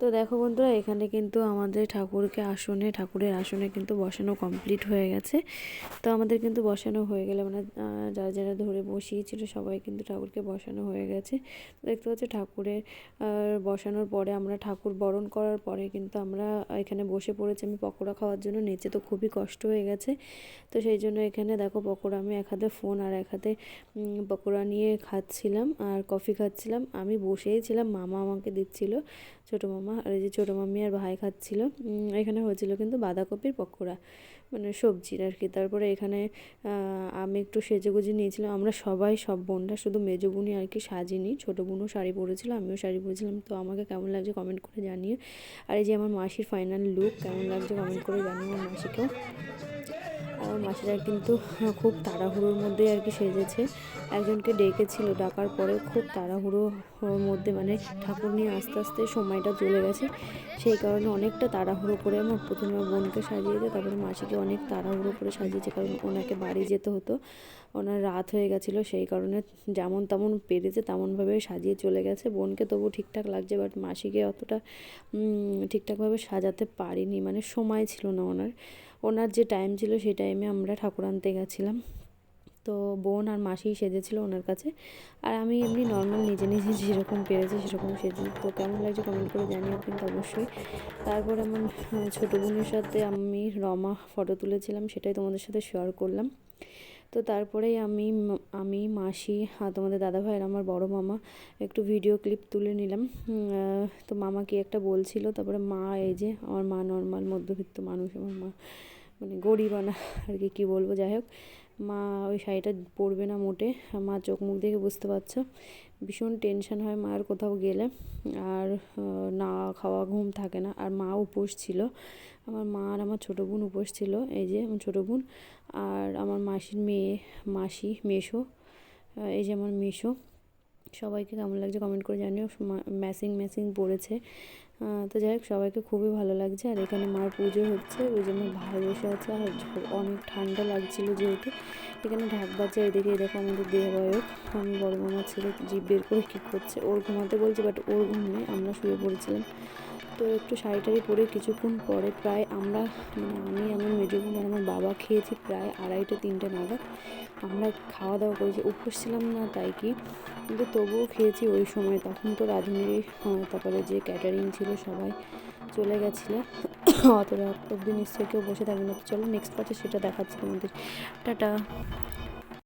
তো দেখো বন্ধুরা, এখানে কিন্তু আমাদের ঠাকুরের আসনে কিন্তু বসানো কমপ্লিট হয়ে গেছে। তো আমাদের কিন্তু বসানো হয়ে গেলে মানে যারা যারা ধরে বসিয়েছিল সবাই কিন্তু ঠাকুরকে বসানো হয়ে গেছে। দেখতে পাচ্ছি ঠাকুরের বসানোর পরে আমরা ঠাকুর বরণ করার পরে কিন্তু আমরা এখানে বসে পড়েছি আমি পকোড়া খাওয়ার জন্য। নিচে তো খুবই কষ্ট হয়ে গেছে, তো সেই জন্য এখানে দেখো পকোড়া, আমি এক হাতে ফোন আর এক হাতে পকোড়া নিয়ে খাচ্ছিলাম আর কফি খাচ্ছিলাম। আমি বসেই ছিলাম, মামা আমাকে দিচ্ছিল, ছোটো মামা, আর এই যে ছোটো মাম্মি আর ভাই খাচ্ছিল। এখানে হয়েছিল কিন্তু বাঁধাকপির পকোড়া, মানে সবজির আর কি। তারপরে এখানে আমি একটু সেজেগুজে নিয়েছিলাম, আমরা সবাই, সব বোনরা, শুধু মেজো বোনই আর কি সাজিনি। ছোটো বোনও শাড়ি পরেছিল, আমিও শাড়ি পরেছিলাম। তো আমাকে কেমন লাগছে কমেন্ট করে জানিও। আর এই যে আমার মাসির ফাইনাল লুক কেমন লাগছে কমেন্ট করে জানিও আমার মাসিকেও। আমার মাসিরা কিন্তু খুব তাড়াহুড়োর মধ্যেই আর কি সেজেছে। একজনকে ডেকেছিল, ডাকার পরে খুব তাড়াহুড়োর মধ্যে মানে ঠাকুর নিয়ে আস্তে আস্তে সময়টা চলে গেছে। সেই কারণে অনেকটা তাড়াহুড়ো করে আমার প্রথমে আমার বোনকে সাজিয়েছে, তারপরে মাসিকে অনেক তাড়াহুড়ো করে সাজিয়েছে, কারণ ওনাকে বাড়ি যেতে হতো, ওনার রাত হয়ে গেছিলো। সেই কারণে যেমন তেমন পেরেছে তেমনভাবে সাজিয়ে চলে গেছে। বোনকে তবু ঠিকঠাক লাগছে, বাট মাসিকে অতটা ঠিকঠাকভাবে সাজাতে পারিনি, মানে সময় ছিল না ওনার যে টাইম ছিল সেই টাইমে আমরা ঠাকুর আনতে গেছিলাম। তো বোন আর মাসি সেজেছিল ওনার কাছে, আর আমি এমনি নর্মাল নিজে নিজে যেরকম পেরেছি সেরকম সেজেছি। তো কেমন লাগছে কমেন্ট করে জানিও কিন্তু অবশ্যই। তারপর আমার ছোটো বোনের সাথে আমি রমা ফটো তুলেছিলাম, সেটাই তোমাদের সাথে শেয়ার করলাম। তো তারপরেই আমি মাসি আর তোমাদের দাদাভাই আর আমার বড় মামা একটু ভিডিও ক্লিপ তুলে নিলাম। তো মামা কি একটা বলছিল, তারপরে মা, এই যে আমার মা নর্মাল মধ্যবিত্ত মানুষ, আমার মা মানে গরিবানা আর কি, কী বলবো, যাই হোক। মা ওই শাড়িটা পরবে না মোটে, মা চোখ মুখ দেখে বুঝতে পারছো। ভীষণ টেনশন হয় মার কোথাও গেলে, আর না খাওয়া ঘুম থাকে না। আর মা উপোস ছিল, আমার মা আর আমার ছোটো বোন উপোস ছিল, এই যে আমার ছোটো বোন আর আমার মাসির মেয়ে, মাসি মেসো, এই যে আমার মেসো। সবাইকে কেমন লাগছে কমেন্ট করে জানিও। ম্যাচিং পড়েছে। তো যাই হোক, সবাইকে খুবই ভালো লাগছে। আর এখানে মার পুজো হচ্ছে, ওই জন্য ভাই বসে আছে, আর অনেক ঠান্ডা লাগছিল যেহেতু। এখানে ঢাক বাজছে, এদিকে দেখো আমাদের দেহবায়ক, আমি বড় মামার ছেলে জিভ বের করে কী করছে, ওর ঘুমাতে বলছে, বাট ওর ঘুম নেই, আমরা শুয়ে পড়েছিলাম। তো একটু শাড়ি টাড়ি পরে কিছুক্ষণ পরে প্রায় আমরা, মানে আমি, আমার মেজো বোন আর আমার বাবা খেয়েছি প্রায় 2:30-3টে নাগাদ। আমরা খাওয়া দাওয়া করেছি, উপোস ছিলাম না তাই কি, কিন্তু তবুও খেয়েছি ওই সময়। তখন তো রাঁধুনি, তারপরে যে ক্যাটারিং ছিল সবাই চলে গেছিলো। অত রাত অবধি নিশ্চয়ই কেউ বসে থাকবে না। তো চলো নেক্সট পার্টে সেটা দেখাচ্ছি তোমাদের। টাটা।